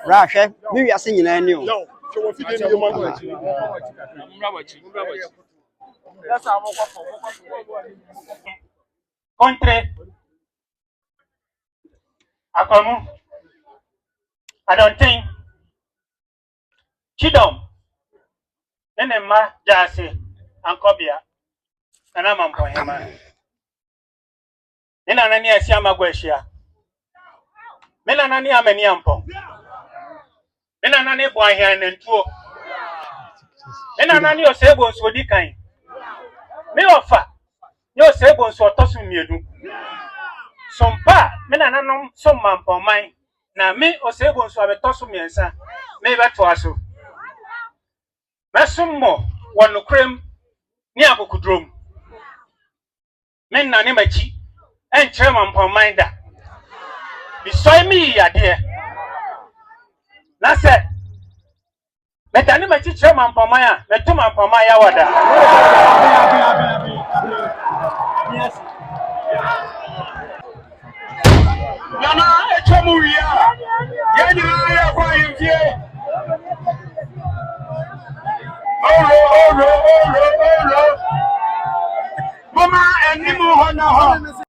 Rashe, me are singing a new. No, so what you do, man? That's how Country, Akamu, I don't think. Chidom, Nenema, Jasi, and Kobia, and I'm on him. Nenani Siama Gueshia. Melanani Ameniampo. Menanani Boyan and two. Menanani Osebos would decline. Me offer your Sebos or Tossum you. Some pa, Menanum, some Mamponman. Now me or Sebos or Tossum Yensa. Maybe to us. Messumo, one cream near Bukudrum. Men Nanimachi and Chairman Pominder. Beside me, ya dear. That's it. Let Animachi Chairman Pomaya, let Tuma Pomaya Wada. Yes. Nana, Echamuya. Yanya, why you here? Oh, Mama and Nimo Hana.